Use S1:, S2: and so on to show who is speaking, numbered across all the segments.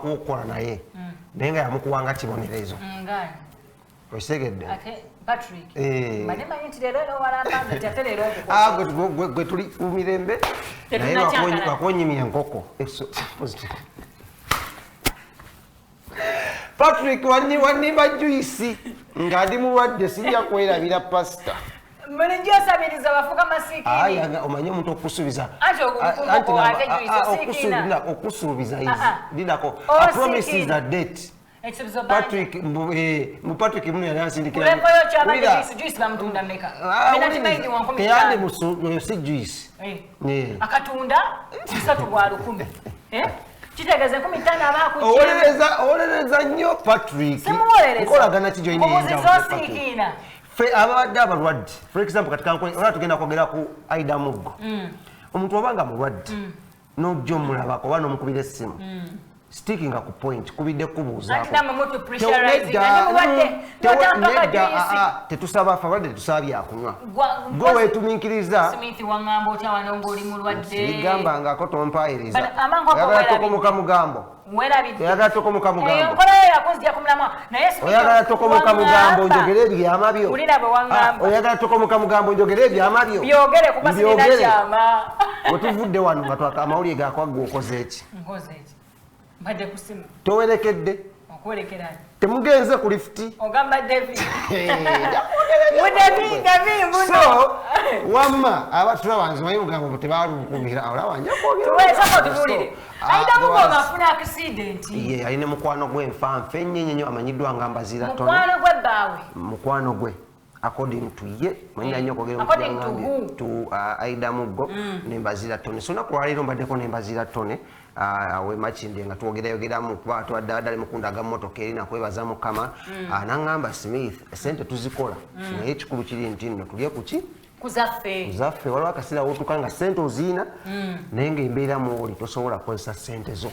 S1: kukola naye naye nga yamukuwanga kibonerezo osegedde
S2: Patrick manema nti lero walapanga taterero okukola
S1: gwe tuli ku mirembe naye wakonyimya enkoko Patrick wanniba juice ng'adi mulwadde sijja kwerabira pasita
S2: Mwenye sabiriza wafuka masikini.
S1: Aya omanye omuntu okusubiza. Okusubiza is didako. I promise is a date. Patrick Patrick muno yanasindikira.
S2: Kulepo yo chama juice bamtunda meka. Menatimaidi wankomi.
S1: Kayande musu si juice.
S2: Akatunda 3 bwa 10. Kitegeze 15 abakuchi.
S1: Olereza nnyo Patrick.
S2: Simuolereza.
S1: Kolagana kijoine
S2: njya.
S1: Abadde abalwadde for example katika nkoni ola tugenda kwogera ku Aidah Muggo omuntu obanga mulwadde n'ojja omulabako oba n'omukubira essimu stickinga ku point kubidde kubuuzaako tetusaba afa abalwadde tetusaba byakunywa gwe weetumiikiriza ligamba ngaako tompaayiriza oyagala tokomoka mugambo oyagala tokomoka mugambo oyagala tokomoka mugambo njogere ebyama byo oyagala tokomoka mugambo njogere ebyama byo byogere wetuvudde wano nga twaka amawulire gakwagwa okoze eki towerekedde temugenze ku lifuti so wamma abatula banzi manyi mugambo tebalukubira olaba nja kwogera alina mukwano gwe nfanfe ennyo amanyiddwa nga mbazira tono mukwano gwe according to ye manya nnyo kwogera to Aidah Muggo nembazira tone so nakulwaliro mbaddeko nembazira tone awe machinde nga twogeramu kuba twaddaddala mukundaga mmotoka eri nakwebaza mukama nangamba Smith esente tuzikola naye ekikulu kiri nti nno tulye kuki kuzaffe waliwo akaseera wotuka nga sente oziina naye ngaembeera mwoli tosobola kukozesa sente zo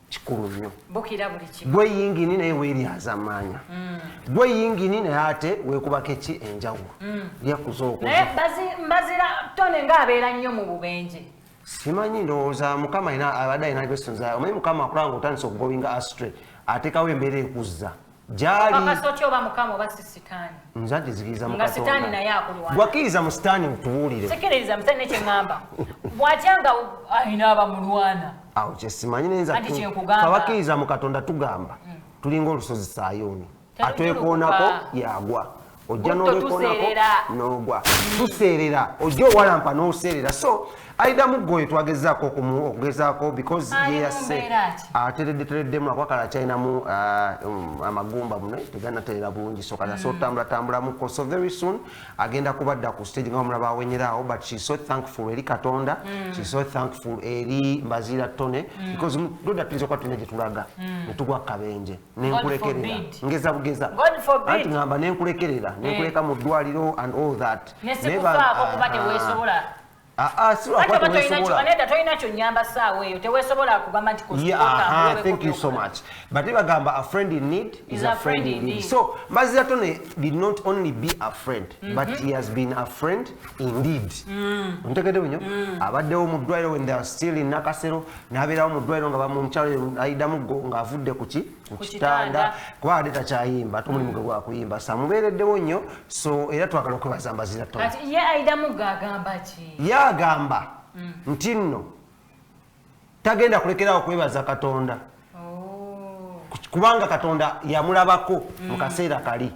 S1: kikulu nnyo gwe yingini naye weeryaza amaanya gwe yingini naye ate weekubako eki enjawulo
S2: mbazira tone ng'abeera nnyo mu bubenje
S1: simanyi ndowooza mukama abadde alina questions omanyi mukama akulanga otandisa okugobinga astray ateekawo embeera ekuzza nze agizikiriza gwakiriza mu sitaani mutubuulire awo kyesimanyi neza abakiriza mu Katonda tugamba tulinga olusozi Sayuuni atwekoonako yagwa ojja n'olwekoonako n'ogwa tuseerera ojja owalampa n'oseerera so Aidah Muggo oyo twagezaako okugezaako because ye yasse atereddemu akwakala kyalinamu amagumba muno teganaterera bulungi so kala so tambulamuko so very soon agenda kubadda ku stage nga omulaba awenyeraawo but she so thankful eri Katonda she so thankful eri mbazira tone because doda tuyinza okuba tulina gye tulaga ne tugwa kabenje nenkulekerera ngeza bugeza anti ngamba nenkulekerera nenkuleka mu ddwaliro and all that thank you so much. But if a friend in need is a friend indeed. So Mbazira Tone did not only be a friend, but he has been a friend indeed. Abaddewo mu ddwaliro when they are still in Nakasero, n'abeerawo mu ddwaliro nga bamukyalo Aidah Muggo ng'avudde ku kitanda kuba ate takyayimba ate omulimu gwe gwakuyimba samubeereddewo nnyo so era twagala okwebaza Mbazira Tone.
S2: Ye Aidah Muggo agamba ki?
S1: Agamba nti nno tagenda kulekerawo kwebaza Katonda kubanga Katonda yamulabako mu kaseera kali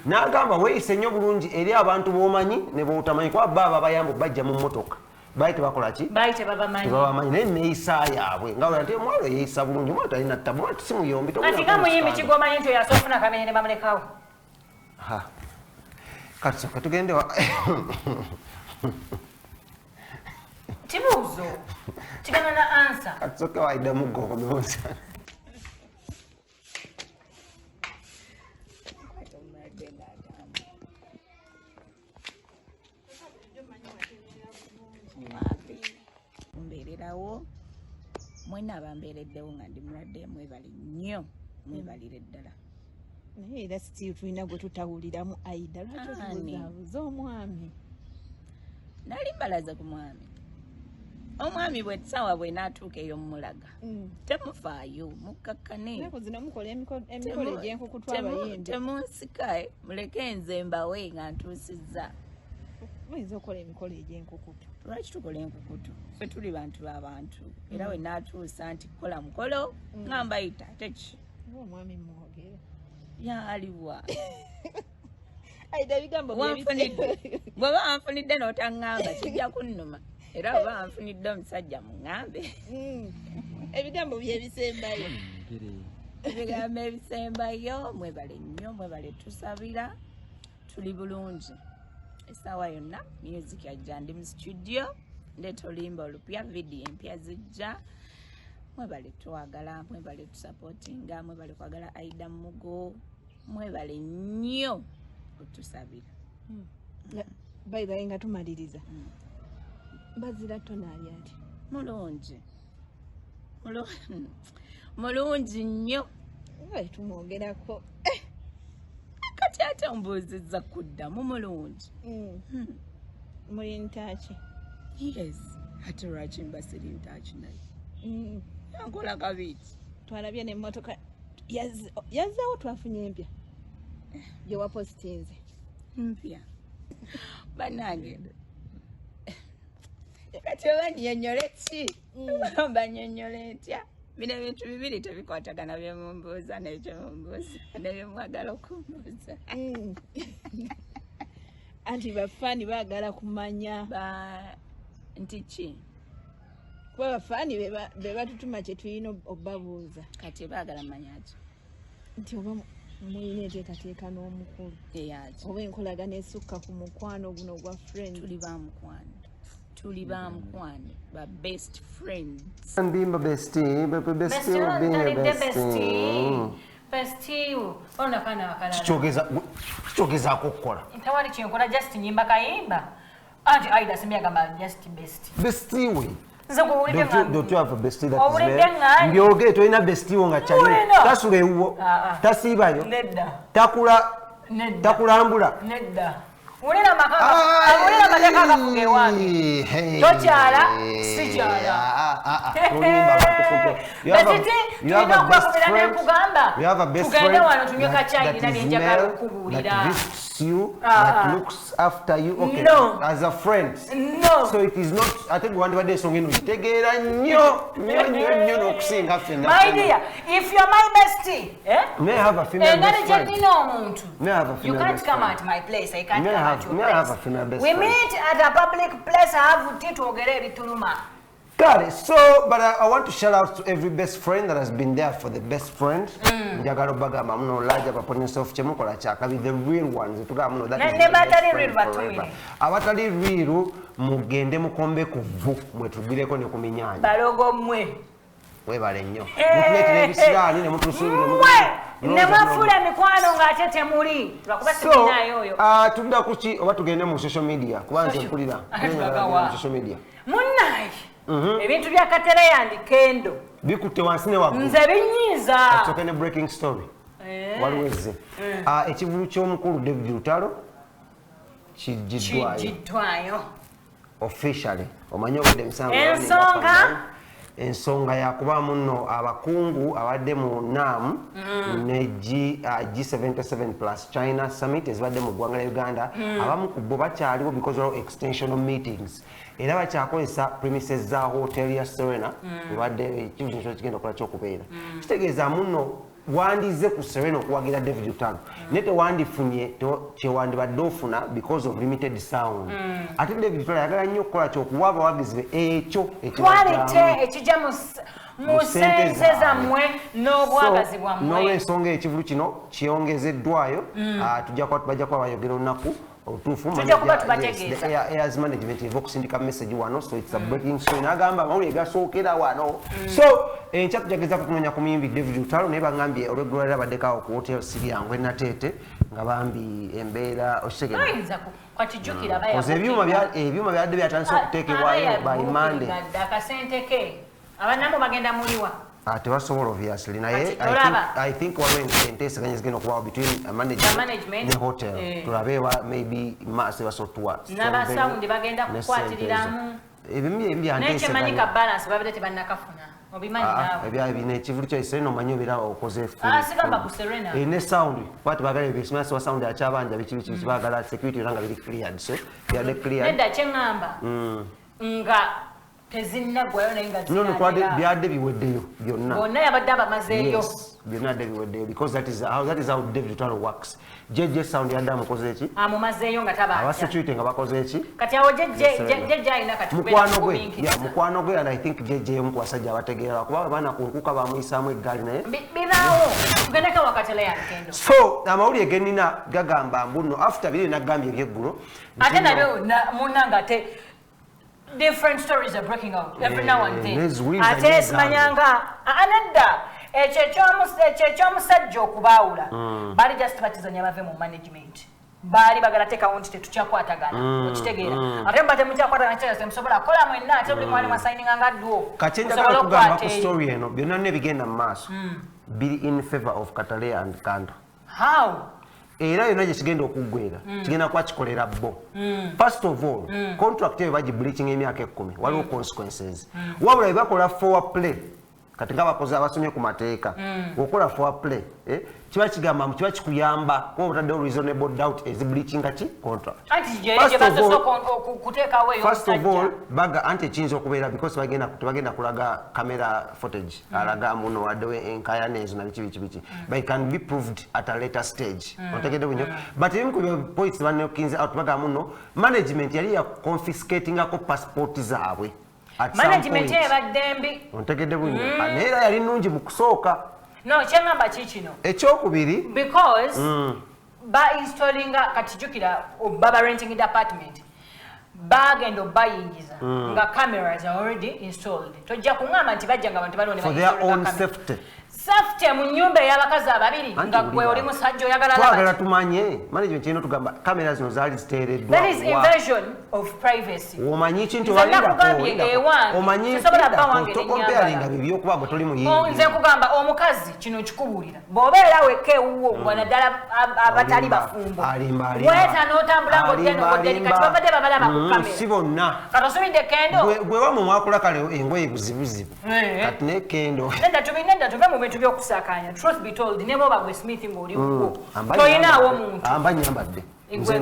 S1: n'agamba weeyise nnyo bulungi eri abantu b'omanyi ne b'otamanyi kuba baba bayamba bajja mu mmotoka baite bakola ki tebabamanyi naye neeyisa yaabwe nga wala nti omwalo yeeyisa bulungi omwalo talina ttabu ati si muyombi
S2: ati nga muyimbi kigomanyi nti oyasofuna kamenye ne bamulekawo kati soka tugende Tibuzo. Tigana na answer.
S1: Katsoke wa Aidah Muggo komeonza.
S3: Mbererawo mwena bambereddewo nga ndi mulwadde mwebali nnyo mwebalire ddala. Naye era still tulina gwe tutawuliramu Aidah lwaki omwami. Nali mbalaza ku mwami. omwami bwe ssaawa bwe n'atuuka eyo mulaga temufaayo mukkakane emikolo egy'enkukutu abayimbi temunsikae muleke nze mbawe nga ntuusizza muyinza okukola emikolo egy'enkukutu lwaki tukola enkukutu ffe tuli bantu b'abantu era we n'atuusa nti kola mukolo nga mbayita teki omwami mwogere yaaliwa Aidah bigambo bw'oba wanfunidde n'otaŋŋamba kijja kunnuma era bw'oba wanfunidde omusajja muŋŋambe ebigambo byebisembayo ebigambo ebisembayo mwebale nnyo mwebale tusabira tuli bulungi essaawa yonna music yajja ndi mu studio ndeeta oluyimba olupya vidiyo empya zijja mwebale twagala mwebale tusapootinga mwebale kwagala Aidah Muggo mwebale nnyo otusabira bayibaye nga tumaliriza bazira tonaali ati mulungi nnyo tumwogerako kati ate ombuuzizza kuddamu mulungi muli ntaaki yes ate lwaki mbasiri ntaaki naye yankola kabiiti twalabye n'emmotoka yazzawo twafunye empya gye wapositinze mpya banange kati oba nnyonnyole ki banyonnyole ntya bino ebintu bibiri tebikwatagana byemumbuuza nebyemumbuuza nebyemwagala okumbuuza anti bafaani baagala kumanya nti ki kuba bafaani be batutuma kye tulina obbabuuza kati baagala manyaki nti oba muyina enteekateeka n'omukulu oba enkolagana esukka ku mukwano guno gwa friend tuli ba mukwano ba best friends
S1: and being my bestie
S2: ona kana wakala
S1: kichogeza kukola
S2: ntawali chenkola just nyimba kayimba anti Aidah simya gamba just bestie we
S1: don't you have a bestie that is there mbyoge toina bestie wo nga chali tasule uwo tasibayo takulambula
S2: Ulina makaka akafuge wange. Tokyala, sikyala.
S1: You have a best friend that visits you, that looks after you. Okay,
S2: no.
S1: As a friend.
S2: No.
S1: So it is not, I think one day song in Tegera nyo nokusinga fena.
S2: My dear, if you're my bestie,
S1: may I have a female best friend?
S2: May I have a female best friend? You can't come at my place. I can't come at your place. We meet at a public place. I have to talk to
S1: got it. So, but I want to shout out to every best friend that has been there for the best friend. Njagalo bagamba muno laja baponya sof chemukola chaka be the real ones. Tuga muno that is the best friend forever. Abatali real mugende mukombe kuvu mwetugireko ne kuminyanya.
S2: Balogo mwe.
S1: Webale nnyo. Mutulete ebisirani ne mutusubire mu
S2: nemafula mikwano ng'ate muli lwakuba sibinayo oyo.
S1: Tugenda kuki oba tugende mu social media kubanze mpulira. Mu social media.
S2: Munnayi. Ebintu bya kataleya ndi kendo.
S1: Bikutte wansi ne waggulu.
S2: Nze binyiza.
S1: Atokene breaking story. Waliweze. Ekivulu ky'omukulu David Lutalo kijiddwayo. Officially. Omanyi obudde musango. Ensonga yakuba muno abakungu abadde mu NAM ne G77 plus China Summit ezibadde mu ggwanga lya Uganda abamu ku bo bakyaliwo because of extensional meetings era bakyakozesa premises za hotel ya Serena ebadde ekibuzo kyo kigenda okukola ky'okubeera kitegeeza muno wandize ku Serena okuwagira David Lutalo naye tewandifunye kyewandibadde ofuna because of limited sound ate David Lutalo yagala nnyo okukola kyokuwa abawagizi be ekyo
S2: ekijja mu sente zammwe n'obwagazi bwammwe
S1: n'olw'ensonga ekivulu kino kyeyongezeddwayo bajja kuba bayogera olunaku otuufu airs management eva okusindika message wano so it's a breaking story n'agamba amawulire gasookera wano so enkya tujagezaako kunoonya ku muyimbi David Lutalo naye bagambye olw'eggulu lera baddekawo ku hotel siri yangu enateete nga bambi embeera
S2: okitegera
S1: ebyuma byadde byatandise okuteekebwayo by Monday
S2: akasente ke abanamu bagenda muliwa
S1: tebasobola obviously naye I think waliwo enteeseganya zigenda okubawo between management ne hotel tulabe maybe mass ebasotuwa
S2: n'abasawundi bagenda kukwatiramu Nekimanyika balance babadde tebannakafuna obimanyi naawe
S1: ebya bine ekivulu kyo Serena omanyi obeera okoze
S2: sigamba ku Serena
S1: ne sound kwati baagala ebisimasi wa sound akyabanja biki baagala security nga biri cleared so byadde cleared
S2: nedda kyeŋŋamba nga tezinnaggwayo naye nga
S1: byadde biweddeyo byonna
S2: bonna yabadde abamazeeyo
S1: byonna yadde biweddeyo because that is how David Taro works JJ sound yadde amukoze eki
S2: amumazeeyo nga tabanja
S1: aba security nga bakoze eki
S2: kati awo JJ alina kati
S1: mukwano gwe and I think JJ omu ku basajja abategeera kuba abaana kunkuka bamuyisaamu eggaali naye
S2: biraawo tugendeko wakataleya nkendo
S1: so amawulire genina gagamba mbuno after biri nagambye ebyeggulo
S2: ate nabyo munanga ate different stories are breaking out every now and then. Ate simanyanga anadda ekyomusajja okubaawula bali just batizanya bave mu management bali bagala teka wonti tetukyakwatagana okitegeera ate mbate mukyakwatagana kyera semusobola kola mwenna ate buli mwali mwasayininga nga dduo
S1: kachenjagala kugamba ku story eno byonna nebigenda mu maaso biri in favor of kataleya and kandle.
S2: How?
S1: Era yonna gye kigenda okuggwera kigenda kuba kikolera bo. First of all contract eyo bagi bleaching emyaka 10 waliwo consequences wabula bakola forward play kati nga bakoze abasomye ku mateeka okola forward play kiba kigamba kiba kikuyamba kuba otaddewo reasonable doubt ezi bleaching kati contract. First of all baga anti ekiyinza okubeera because tebagenda kulaga camera footage alaga muno waddewo enkayana ezo na biki but can be proved at a later stage otegedde bunyo but ebimu ku points bannekinze out baga muno management yali ya confiscatingako passport zaabwe
S2: management ebadde mbi
S1: ontegedde bunyo neera yali nnungi mu kusooka
S2: no kyengamba kikino
S1: ekyokubiri
S2: because ba installing kati jukira baba renting department bagenda obayingiza nga cameras are already installed tojja kuŋŋamba nti bajja nga abantu balone
S1: for their own safety
S2: safety mu nyumba ey'abakazi ababiri nga gwe oli musajja oyagala
S1: twagala tumanye management eno tugamba cameras zino zaali ziteereddwa
S2: that is invasion of privacy
S1: omanyi kintu omanyi tokomparinga bibyo kuba gwe toli muyingi
S2: nze nkugamba omukazi kino kikubuulira bw'obeera wekka ewuwo naddala abatali bafumbo weta n'otambula ng'oddeni kati babadde babalaba ku kamera
S1: si bonna
S2: kati osubidde kendo
S1: gwe wamu mwakula kale engoye buzibuzibu kati ne kendo
S2: nedda tuve mu bintu by'okusakanya truth be told ne bwoba gwe smith ng'oli wuwo toyinaawo omuntu
S1: ambanyambadde nze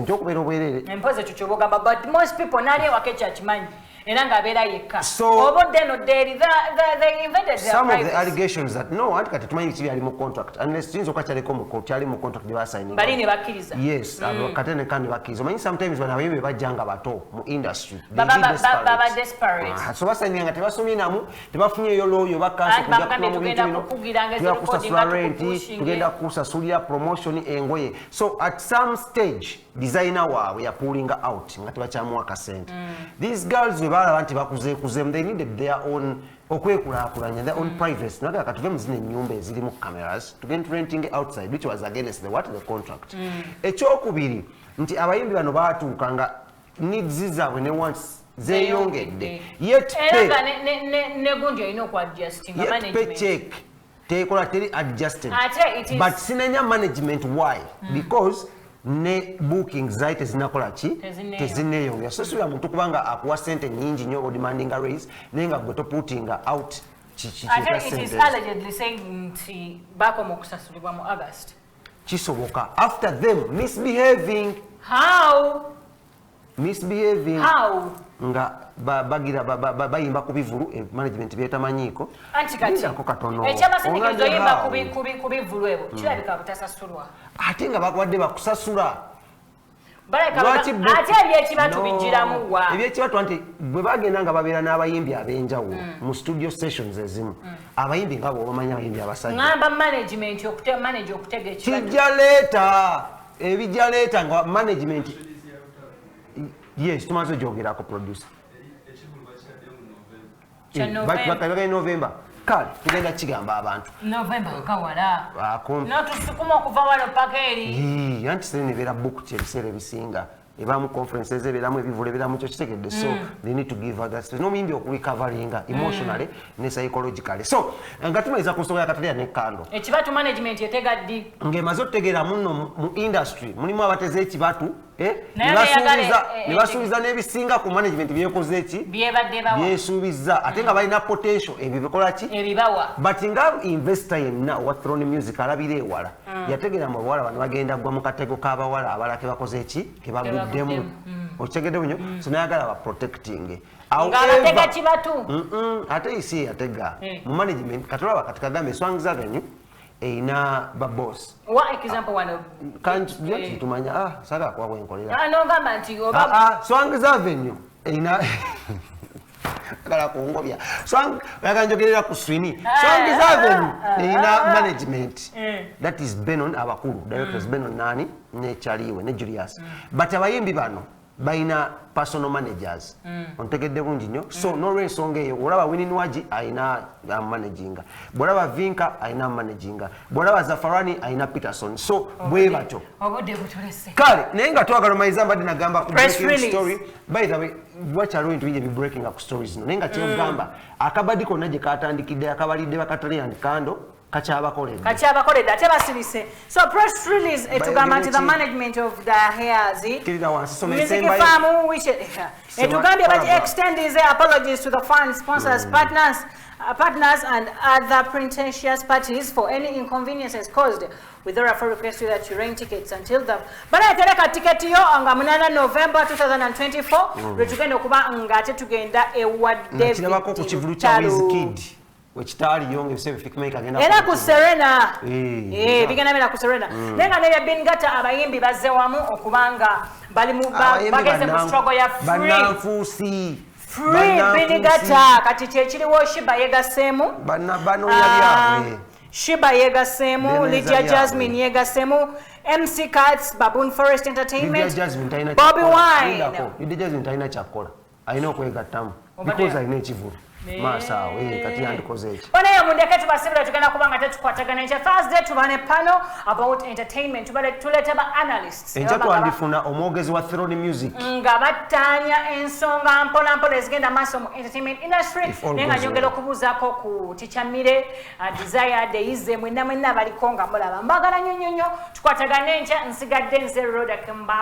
S1: njokubeera obwerere
S2: empozi ekyo kyobogamba but most people nali ewaka ekyakimanyi era ng'abeera yekka obodde no deri they invented their
S1: some of the allegations that no anti kati tumanyi kibi ali mu contract unless tuyinza okwakyaleko mu kyali mu contract gye basigning
S2: bali ne bakkiriza
S1: yes kate ne kandi bakkiriza omanyi sometimes bana abayimbi bajja nga bato mu industry
S2: baba desperate
S1: so basigning nga tebasomye namu tebafunyeyo lawyer bakansi kujja kusasula rent tugenda kusasulira promotion engoye so at some stage designer waabwe yapulinga out nga tebakyamuwa kasente these girls balaba nti bakuzeekuzemu they needed their own okwekulaakulanya their own privacy naga katuve mu zino ennyumba ezirimu cameras tugenda renting outside which was against the contract ekyokubiri nti abayimbi bano baatuuka nga needs zaabwe ne wants zeeyongedde yet
S2: negundi olina okuadjustinga
S1: paycheck tekola teri adjusted but sinenya management why because ne booking zaite zinakola ki tezineeyongera so sibya muntu kubanga akuwa sente nyingi nnyo odemandinga raise naye nga gwe toputinga out
S2: it is allegedly saying nti bakoma okusasulibwa mu August
S1: kisoboka after them misbehaving nga bagira bayimba ku bivulu management byetamanyiiko
S2: anti kati ekyamasanyikirizo yimba ku bivulu ebo kirabika butasasulwa
S1: ate nga bakuwadde bakusasula
S2: ate ebyekibatu bijjiramu wa
S1: ebyekibatu nti bwe bagenda nga babeera n'abayimbi ab'enjawulo mu studio sessions ezimu abayimbi nga bw'obamanyi abayimbi abasajja
S2: ngamba management okutega ekibatu
S1: ebijja leeta nga management yes tumaze ogyogerako producer bakabagala November kale tugenda kigamba abantu
S2: November nkawala notusukuma okuva wano paka eri
S1: anti sene nebeera book ebiseera ebisinga ebamu conferences eberamu ebivule eberamu kyo kitegedde so they need to give her that space no mimbi okurecoveringa emotionally ne psychologically so nga tumaliza ku nsonga ya kataleya ne kandle
S2: ekibatu management yetega ddi
S1: ng'emaze okutegeera muno mu industry mulimu abateze ekibatu ne basuubiza n'ebisinga ku management byekoze eki byesuubiza ate nga balina potential ebyo bikola ki
S2: ebibawa
S1: but nga investor yenna wa throne music alabira ewala yategeera mu bawala bano bagenda gwa mu katego k'abawala abalala ke bakoze eki ke baguddemu okitegedde bunyo so nayagala ba protecting
S2: ng'abatega kibatu
S1: ate isi yatega mu management katolaba katikagambe Swangz Avenue eina ba boss
S2: what example one of
S1: kanti tumanya saka kwa kwenkolera
S2: no gamba nti oba
S1: Swangz Avenue eina kala kuongobya yakanjogerera ku swini Swangz Avenue eina management that is Benon abakulu directors Benon nani ne Chaliwe ne Julius but abayimbi bano baina personal managers ontegedde bungi nnyo so n'olw'ensonga eyo olaba Winnie Waji ayina managinga bwolaba Vinka ayina managinga bwolaba Zafarani ayina Peterson so bwe batyo
S2: obudde butulese
S1: kale naye nga twagala omayiza mbadde nagamba ku breaking story by the way wakyaliwo ebintu bingi breaking up stories no naye nga kyegamba akabadi konna gye katandikidde akabalidde bakataleya ne kandle kacyabakoledde
S2: ate basirise so press release etugamba nti the management of the hairs music farm which etugambye bati extend these apologies to the fans sponsors partners and other pretentious parties for any inconveniences caused with the referral request that you rent tickets until the banatereka ticket yo nga 8 November 2024 lwetugenda okuba nga tetugenda ewadde
S1: kirabako ku kivulu kya Wizkid wekitali yonge bisebe fikimeka agenda
S2: era ku Serena bigenda bina ku Serena nenga ne Bingata abayimbi bazze wamu okubanga bali mu bageze mu struggle ya
S1: free
S2: Bingata kati kyekiriwo Shiba yegasemu
S1: bano yali
S2: Shiba yegasemu Lydia Jasmine yegasemu MC Cats Baboon Forest Entertainment Bobby Wine
S1: Lydia Jasmine taina chakola aina okwegattamu because aina ekivulu Masa we kati yandikoze eki.
S2: Ona ya mundeke tubasibira tugenda kubanga tetukwatagana ncha Thursday tubane panel about entertainment tubale tulete ba analysts.
S1: Enja twandifuna omwogezi wa Throne Music.
S2: Nga batanya ensonga mpola ezigenda maso mu entertainment industry nenga nyongera okubuzaako ku Tichamire Desire Days mwenna baliko nga mulaba mbagala nyonyonyo tukwatagane ncha nsigadde nze Roda Kemba